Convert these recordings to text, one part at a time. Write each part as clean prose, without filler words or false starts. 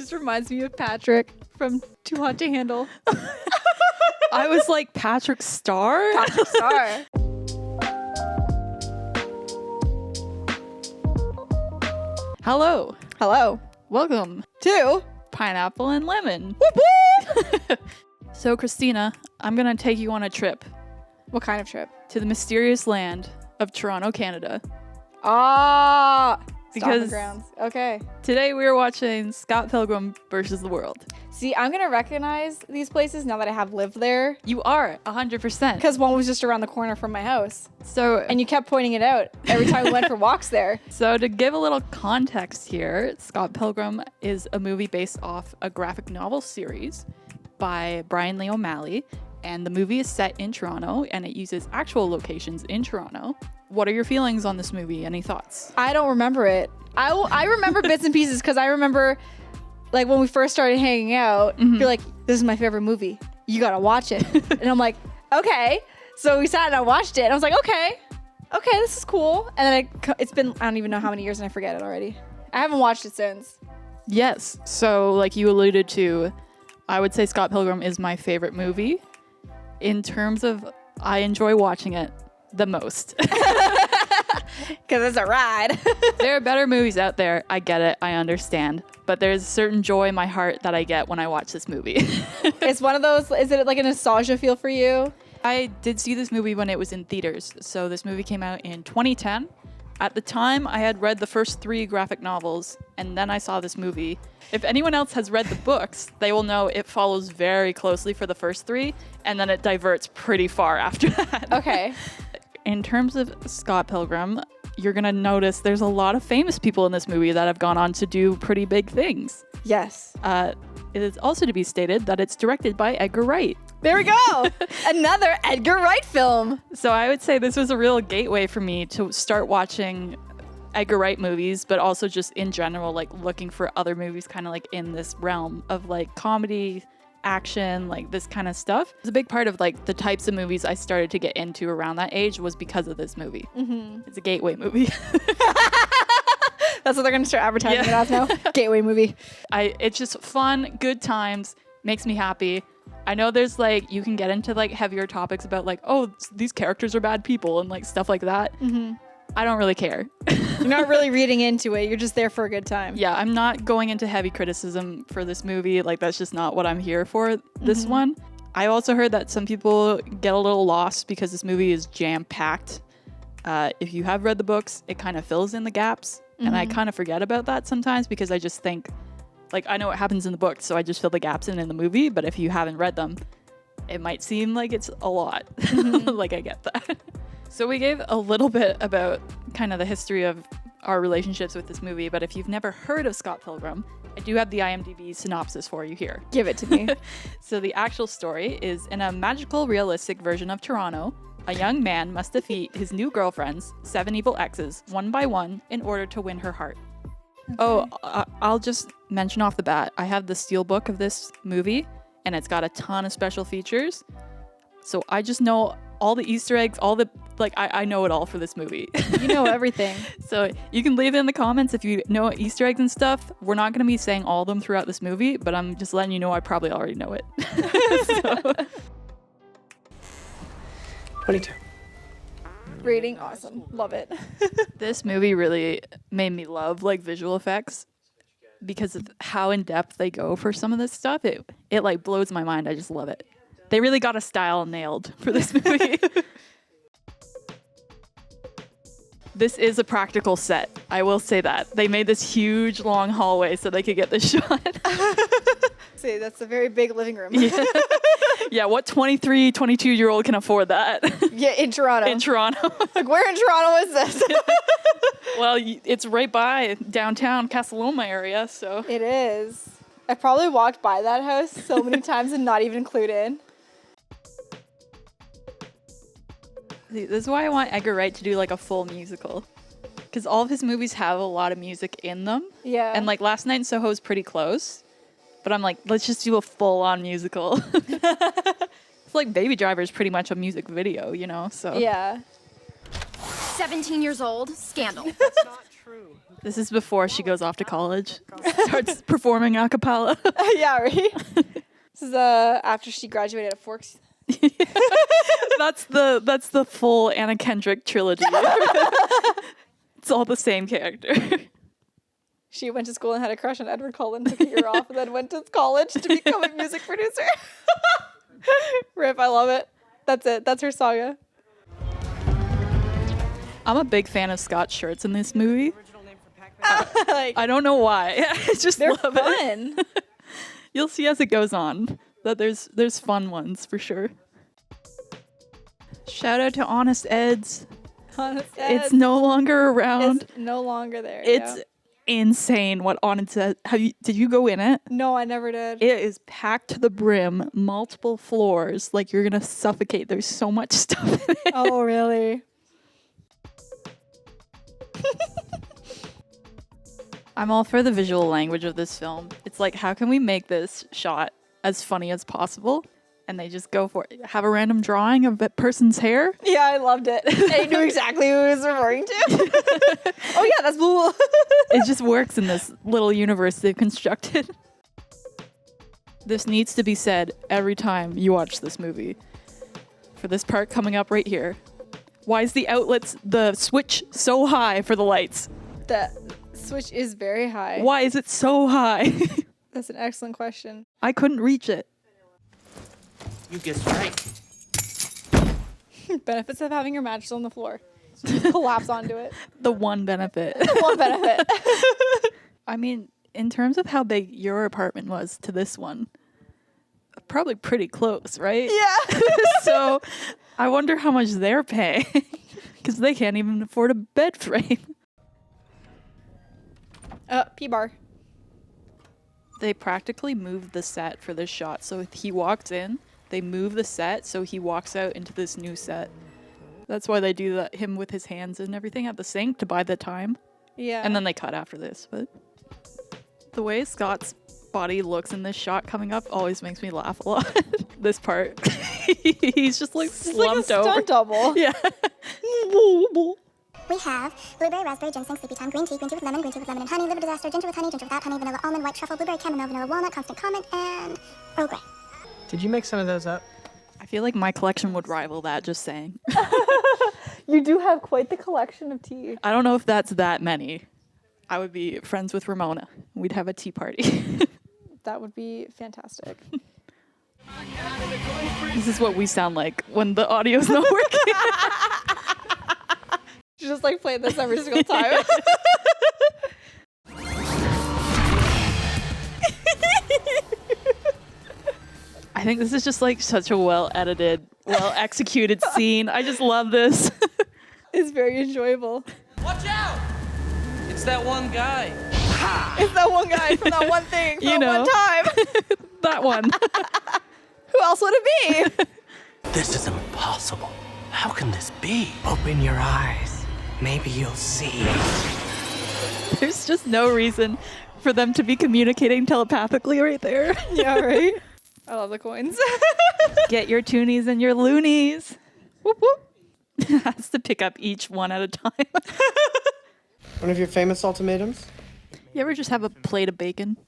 Just reminds me of Patrick from Too Hot to Handle. I was like, Patrick Star? Patrick Star. Hello. Hello. Welcome Two. Pineapple and Lemon. Whoop whoop. So, Christina, I'm going to take you on a trip What kind of trip? to the mysterious land of Toronto, Canada. Ah. Because- Stomping grounds. Okay. Today we are watching Scott Pilgrim versus the World. See, I'm going to recognize these places now that I have lived there. You are 100%. Because one was just around the corner from my house. So, And you kept pointing it out every time we went for walks there. So to give a little context here, Scott Pilgrim is a movie based off a graphic novel series by Brian Lee O'Malley, and the movie is set in Toronto, and it uses actual locations in Toronto. What are your feelings on this movie? Any thoughts? I don't remember it. I remember bits and pieces because I remember, like, when we first started hanging out, you're like, this is my favorite movie. You gotta watch it. And I'm like, okay. So we sat and I watched it, and I was like, okay, this is cool. And then it's been, I don't even know how many years, and I forget it already. I haven't watched it since. Yes. So like you alluded to, I would say Scott Pilgrim is my favorite movie. In terms of, I enjoy watching it the most. Because it's a ride. There are better movies out there. I get it. I understand. But there's a certain joy in my heart that I get when I watch this movie. It's one of those, is it like a nostalgia feel for you? I did see this movie when it was in theaters. So this movie came out in 2010. At the time, I had read the first 3 graphic novels, and then I saw this movie. If anyone else has read the books, they will know it follows very closely for the first 3, and then it diverts pretty far after that. Okay. In terms of Scott Pilgrim, you're going to notice there's a lot of famous people in this movie that have gone on to do pretty big things. Yes. It is also to be stated that it's directed by Edgar Wright. There we go. Another Edgar Wright film. So I would say this was a real gateway for me to start watching Edgar Wright movies, but also just in general, like looking for other movies kind of like in this realm of like comedy, action, like this kind of stuff. It's a big part of like the types of movies I started to get into around that age was because of this movie. Mm-hmm. It's a gateway movie. That's what they're going to start advertising it as now. Gateway movie. It's just fun, good times, makes me happy. I know there's like, you can get into like heavier topics about like, oh, these characters are bad people and like stuff like that. Mm-hmm. I don't really care. You're not really reading into it. You're just there for a good time. Yeah, I'm not going into heavy criticism for this movie. Like, that's just not what I'm here for, this one. I also heard that some people get a little lost because this movie is jam-packed. If you have read the books, it kind of fills in the gaps. And I kind of forget about that sometimes because I just think, like, I know what happens in the book, so I just fill the gaps in the movie. But if you haven't read them, it might seem like it's a lot. Like, I get that. So we gave a little bit about kind of the history of our relationships with this movie, but if you've never heard of Scott Pilgrim, I do have the IMDb synopsis for you here. Give it to me. So the actual story is, in a magical, realistic version of Toronto, a young man must defeat his new girlfriend's 7 evil exes one by one in order to win her heart. Okay. Oh, I'll just mention off the bat, I have the steelbook of this movie, and it's got a ton of special features. So I just know all the Easter eggs, all the, like, I know it all for this movie. You know everything. So you can leave it in the comments if you know Easter eggs and stuff. We're not going to be saying all of them throughout this movie, but I'm just letting you know I probably already know it. So. 22. Rating awesome. Love it. This movie really made me love like visual effects because of how in depth they go for some of this stuff. It like blows my mind. I just love it. They really got a style nailed for this movie. This is a practical set. I will say that. They made this huge long hallway so they could get this shot. See, that's a very big living room. Yeah. Yeah, what 23, 22-year-old can afford that? Yeah, in Toronto. In Toronto. Like, where in Toronto is this? Well, it's right by downtown Casaloma area, so. It is. I probably walked by that house so many times and not even clued in. This is why I want Edgar Wright to do like a full musical. Because all of his movies have a lot of music in them. Yeah. And like Last Night in Soho is pretty close. But I'm like, let's just do a full-on musical. It's like Baby Driver is pretty much a music video, you know? So yeah. 17 years old, scandal. That's not true. This is before she goes off to college. Starts performing a cappella. Yeah, right? This is after she graduated at Forks. That's the full Anna Kendrick trilogy. It's all the same character. She went to school and had a crush on Edward Cullen, took a year off, and then went to college to become a music producer. Rip, I love it. That's it. That's her saga. I'm a big fan of Scott's shirts in this movie. Like, I don't know why. I just they're love fun. it. You'll see as it goes on that there's fun ones for sure. Shout out to Honest Ed's. Honest It's Ed no longer around. is no longer there. It's yeah. insane what Honest Ed. Did you go in it? No, I never did. It is packed to the brim, multiple floors. Like you're gonna suffocate. There's so much stuff in it. Oh, really? I'm all for the visual language of this film. It's like, how can we make this shot as funny as possible? And they just go for it. Have a random drawing of a person's hair. Yeah, I loved it. I knew exactly who he was referring to. Oh, yeah, that's cool. It just works in this little universe they've constructed. This needs to be said every time you watch this movie. For this part coming up right here. Why is the switch so high for the lights? The switch is very high. Why is it so high? That's an excellent question. I couldn't reach it. You guessed right. Benefits of having your mattress on the floor. Just collapse onto it. The one benefit. One benefit. I mean, in terms of how big your apartment was to this one, probably pretty close, right? Yeah. So I wonder how much they're paying because they can't even afford a bed frame. P-bar. They practically moved the set for this shot. So if he walks in, they move the set so he walks out into this new set. That's why they do that, him with his hands and everything at the sink to buy the time. Yeah. And then they cut after this. But the way Scott's body looks in this shot coming up always makes me laugh a lot. This part. He's just like it's like a slumped over. stunt double. Yeah. We have blueberry, raspberry, ginseng, sleepy time, green tea with lemon and honey, liver disaster, ginger with honey, ginger without honey, vanilla almond, white truffle, blueberry chamomile, vanilla walnut, constant comment, and Earl Grey. Did you make some of those up? I feel like my collection would rival that, just saying. You do have quite the collection of tea. I don't know if that's that many. I would be friends with Ramona. We'd have a tea party. That would be fantastic. This is what we sound like when the audio's not working. Just like play this every single time. I think this is just like such a well edited, well executed scene. I just love this. It's very enjoyable. Watch out! It's that one guy. It's that one guy from that one thing from You that know. one time. That one. Who else would it be? This is impossible. How can this be? Open your eyes. Maybe you'll see. There's just no reason for them to be communicating telepathically right there. Yeah, right? I love the coins. Get your toonies and your loonies. Whoop whoop. Has to pick up each one at a time. One of your famous ultimatums? You ever just have a plate of bacon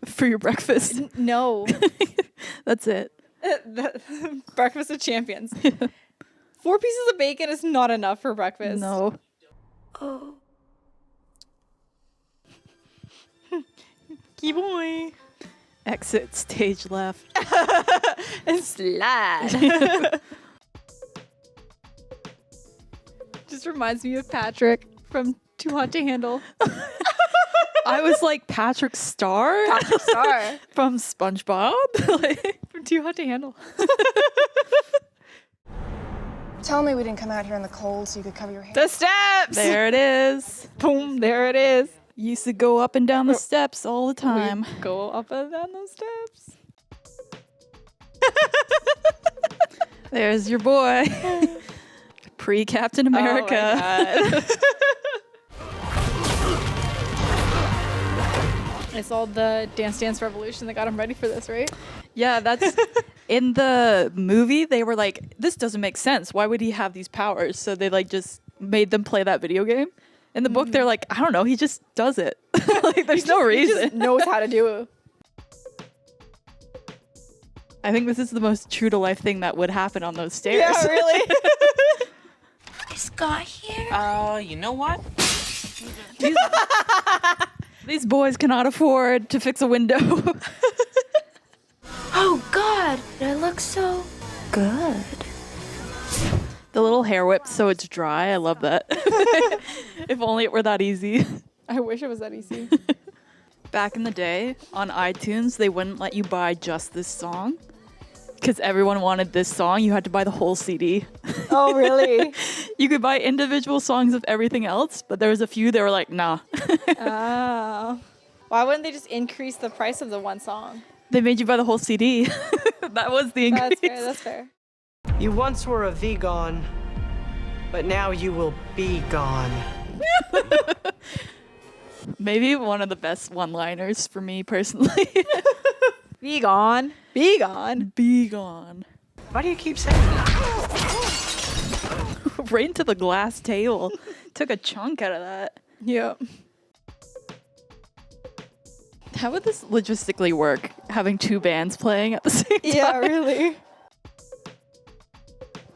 for your breakfast? No. That's it. Breakfast of champions. 4 pieces of bacon is not enough for breakfast. No. Oh. Key boy. Exit stage left. And slide. Just reminds me of Patrick from Too Hot to Handle. I was like Patrick Star Patrick Star. from SpongeBob. Like, From Too Hot to Handle. Tell me we didn't come out here in the cold so you could cover your hair. The steps. there it is. Boom. There it is. Used to go up and down the steps all the time. We go up and down those steps. There's your boy. Pre-Captain America. Oh my God. It's all the Dance Dance Revolution that got him ready for this, right? Yeah, that's in the movie. They were like, this doesn't make sense. Why would he have these powers? So they like just made them play that video game. In the book, they're like, I don't know, he just does it. Like, there's no reason. Knows how to do it. I think this is the most true to life thing that would happen on those stairs. Yeah, really. Is Scott here? You know what? These boys cannot afford to fix a window. Oh God, I look so good. The little hair whip so it's dry. I love that. If only it were that easy. I wish it was that easy. Back in the day, on iTunes, they wouldn't let you buy just this song. Because everyone wanted this song. You had to buy the whole CD. Oh, really? You could buy individual songs of everything else, but there was a few that were like, nah. Oh. Why wouldn't they just increase the price of the one song? They made you buy the whole CD. That was the increase. That's fair. You once were a vegan, but now you will be gone. Maybe one of the best one-liners for me personally. Be gone. Be gone. Be gone. Why do you keep saying that? Right into the glass table. Took a chunk out of that. Yep. How would this logistically work? Having two bands playing at the same time? Yeah, really.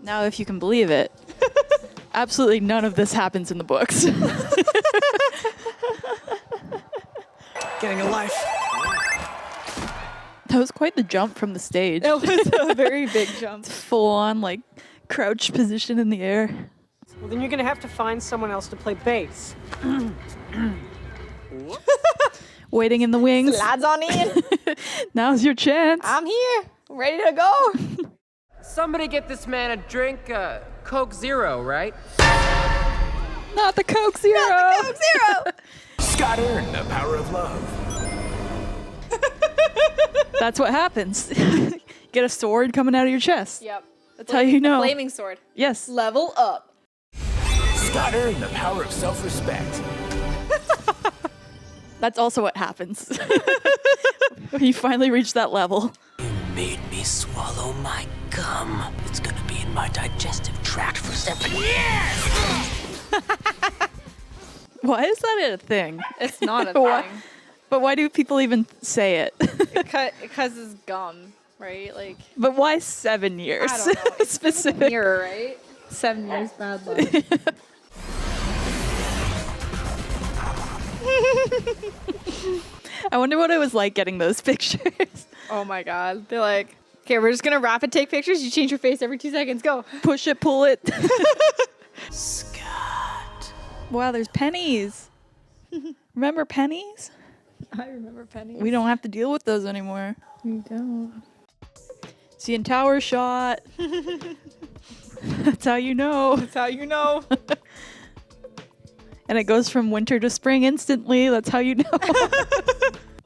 Now, if you can believe it, absolutely none of this happens in the books. Getting a life. That was quite the jump from the stage. That was a very big jump. Full on, like, crouch position in the air. Well, then you're gonna have to find someone else to play bass. Waiting in the wings. Lads on in. Now's your chance. I'm here. Ready to go. Somebody get this man a drink, Coke Zero, right? Not the Coke Zero. Not the Coke Zero. Scott earned the power of love. That's what happens. Get a sword coming out of your chest. Yep. That's how you know. Flaming sword. Yes. Level up. Scott earned the power of self-respect. That's also what happens. When you finally reach that level. You made me swallow my gum. It's gonna be in my digestive tract for 7 years. Why is that a thing? It's not a Why- thing. But why do people even say it? Because it's gum, right? Like, But why 7 years? I don't know. It's Specific. mirror, right? 7 years bad luck. I wonder what it was like getting those pictures. Oh my god. They're like, okay, we're just gonna rapid take pictures. You change your face every 2 seconds. Go. Push it, pull it. Scott. Wow, there's pennies. Remember pennies? I remember Penny. We don't have to deal with those anymore. We don't. Seeing tower shot. That's how you know. That's how you know. And it goes from winter to spring instantly. That's how you know.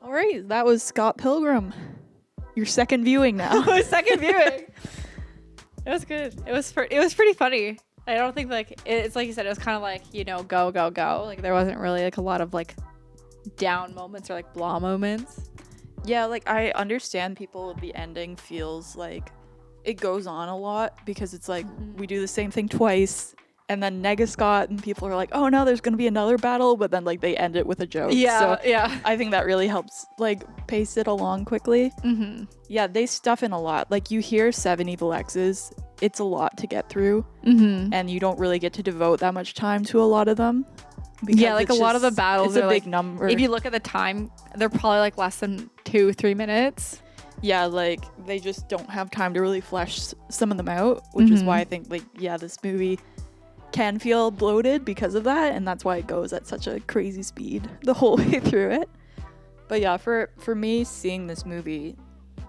All right, that was Scott Pilgrim. Your second viewing now. Second viewing. It was good. It was pretty funny. I don't think like it's like you said. It was kind of like, you know, go go go. Like there wasn't really like a lot of like down moments or like blah moments. Yeah, like I understand people, the ending feels like it goes on a lot because it's like we do the same thing twice and then Nega Scott and people are like, oh no, there's gonna be another battle, but then like they end it with a joke. So yeah. I think that really helps like pace it along quickly. Mm-hmm. Yeah, they stuff in a lot. Like you hear 7 evil Exes, it's a lot to get through, and you don't really get to devote that much time to a lot of them. Yeah, like a it's lot of the just- battles it's are a big like, number. if you look at the time, they're probably like less than 2-3 minutes. Yeah, like they just don't have time to really flesh some of them out, which is why I think like, yeah, this movie can feel bloated because of that, and that's why it goes at such a crazy speed the whole way through it. But yeah, for me, seeing this movie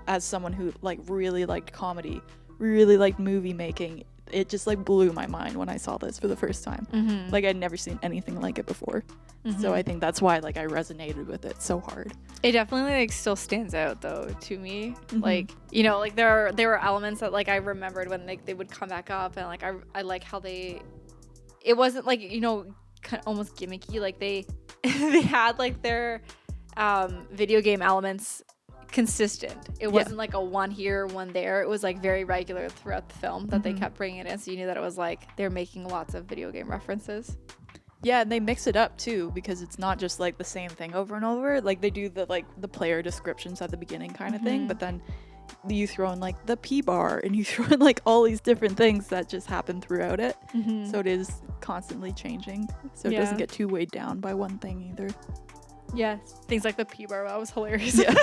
as someone who like really liked comedy, really liked movie making, it just like blew my mind when I saw this for the first time. Like I'd never seen anything like it before. So I think that's why like I resonated with it so hard. It definitely like still stands out though to me. Like, you know, like there were elements that like I remembered when they would come back up, and like I like how it wasn't like, you know, kind of almost gimmicky. Like they had like their video game elements consistent. It wasn't like a one here, one there. It was like very regular throughout the film that they kept bringing it in, so you knew that it was like they're making lots of video game references. Yeah, and they mix it up too, because it's not just like the same thing over and over. Like they do the player descriptions at the beginning kind of thing, but then you throw in like the P bar and you throw in like all these different things that just happen throughout it. So it is constantly changing. So it doesn't get too weighed down by one thing either. Yeah, things like the P bar, that was hilarious. Yeah.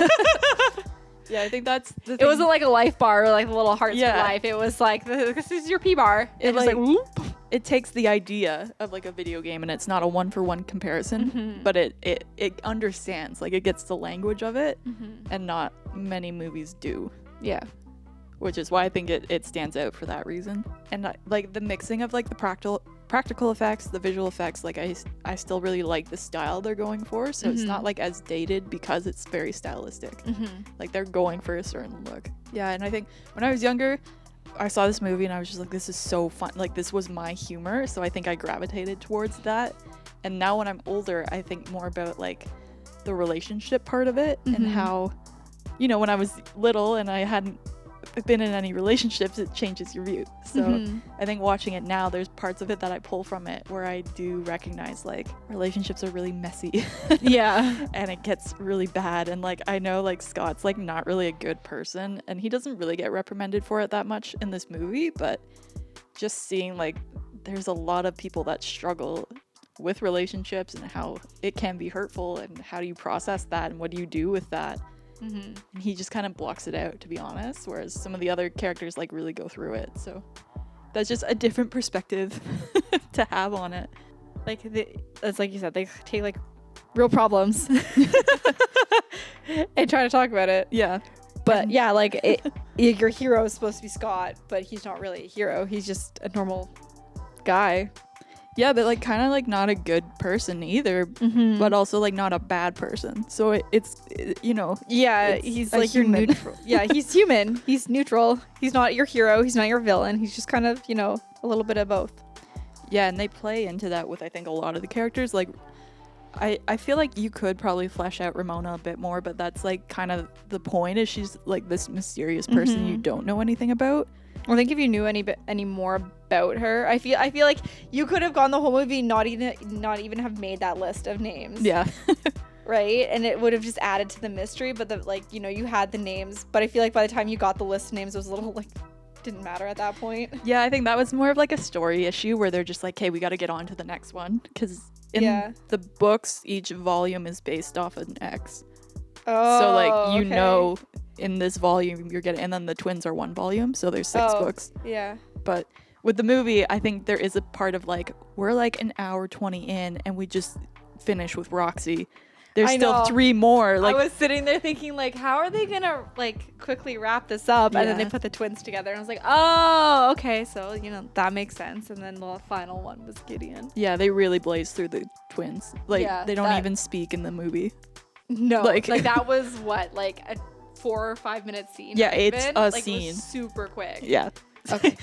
Yeah, I think that's the thing. It wasn't like a life bar or like the little hearts for life. It was like, this is your P bar. It like whoop. It takes the idea of like a video game, and it's not a one-for-one comparison, but it understands, like it gets the language of it, and not many movies do. Yeah. Which is why I think it stands out for that reason. And like the mixing of like the practical effects, the visual effects, like I still really like the style they're going for, so it's not like as dated because it's very stylistic. Like they're going for a certain look. Yeah, and I think when I was younger, I saw this movie and I was just like, this is so fun. Like this was my humor, so I think I gravitated towards that. And now when I'm older, I think more about like the relationship part of it and how, you know, when I was little and I hadn't been in any relationships, it changes your view. So I think watching it now, there's parts of it that I pull from it where I do recognize like relationships are really messy. Yeah. And it gets really bad. And like I know like Scott's like not really a good person, and he doesn't really get reprimanded for it that much in this movie, but just seeing like there's a lot of people that struggle with relationships and how it can be hurtful, and how do you process that and what do you do with that. And he just kind of blocks it out, to be honest, whereas some of the other characters like really go through it. So that's just a different perspective to have on it. Like it's like you said, they take like real problems and try to talk about it. Yeah. But yeah, like your hero is supposed to be Scott, but he's not really a hero. He's just a normal guy. Yeah, but like kind of like not a good person either, but also like not a bad person. So it's you know. Yeah, he's like your neutral. Yeah, he's human. He's neutral. He's not your hero. He's not your villain. He's just kind of, you know, a little bit of both. Yeah, and they play into that with I think a lot of the characters. Like I feel like you could probably flesh out Ramona a bit more, but that's like kind of the point, is she's like this mysterious person you don't know anything about. I think if you knew any more about her, I feel like you could have gone the whole movie not even have made that list of names. Yeah. Right? And it would have just added to the mystery, but you know, you had the names, but I feel like by the time you got the list of names, it was a little like didn't matter at that point. Yeah, I think that was more of like a story issue where they're just like, hey, we got to get on to the next one, because in the books, each volume is based off an X. Oh, so like you know, in this volume you're getting, and then the twins are one volume, so there's 6 books. Yeah. But with the movie, I think there is a part of like, we're like an hour 20 in and we just finished with Roxy. There's still 3 more. Like I was sitting there thinking like, how are they gonna like quickly wrap this up? And then they put the twins together, and I was like, oh, okay, so you know that makes sense. And then the final one was Gideon. Yeah, they really blaze through the twins. Like they don't even speak in the movie. No, like that was what, like a 4 or 5 minute scene. Yeah, it's a like, scene. It was super quick. Yeah. Okay.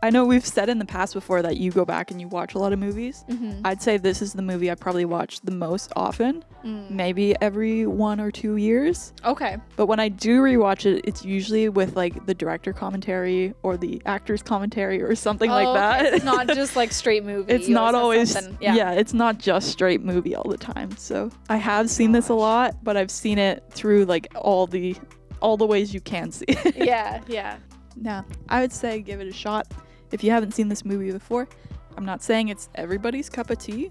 I know we've said in the past before that you go back and you watch a lot of movies. I'd say this is the movie I probably watch the most often, maybe every 1 or 2 years. Okay. But when I do rewatch it, it's usually with like the director commentary or the actor's commentary or something like that. Okay. It's not just like straight movie. It's not always, yeah, it's not just straight movie all the time. So I have seen this a lot, but I've seen it through like all the ways you can see it. Yeah. Yeah, I would say give it a shot if you haven't seen this movie before. I'm not saying it's everybody's cup of tea,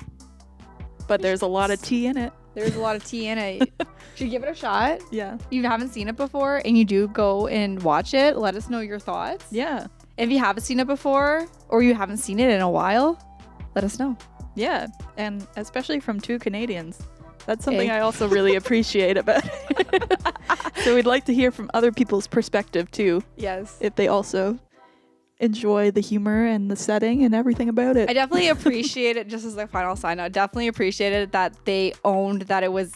but there's a lot of tea in it. There's a lot of tea in it. Should give it a shot. Yeah. If you haven't seen it before and you do go and watch it, let us know your thoughts. Yeah. If you haven't seen it before or you haven't seen it in a while, let us know. Yeah, and especially from 2 Canadians. That's something I also really appreciate about it. So we'd like to hear from other people's perspective too. Yes. If they also enjoy the humor and the setting and everything about it. I definitely appreciate it, just as a final sign note, definitely appreciated that they owned that it was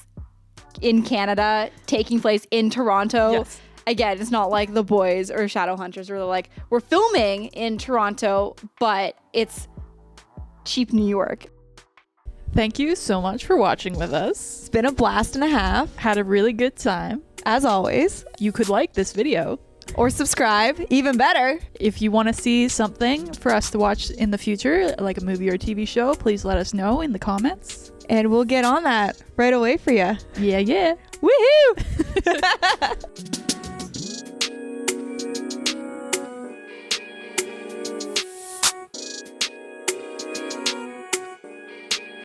in Canada, taking place in Toronto. Yes. Again, it's not like The Boys or Shadowhunters where they're like, we're filming in Toronto, but it's cheap New York. Thank you so much for watching with us. It's been a blast and a half. Had a really good time. As always. You could like this video. Or subscribe, even better. If you want to see something for us to watch in the future, like a movie or TV show, please let us know in the comments. And we'll get on that right away for you. Yeah. Woohoo!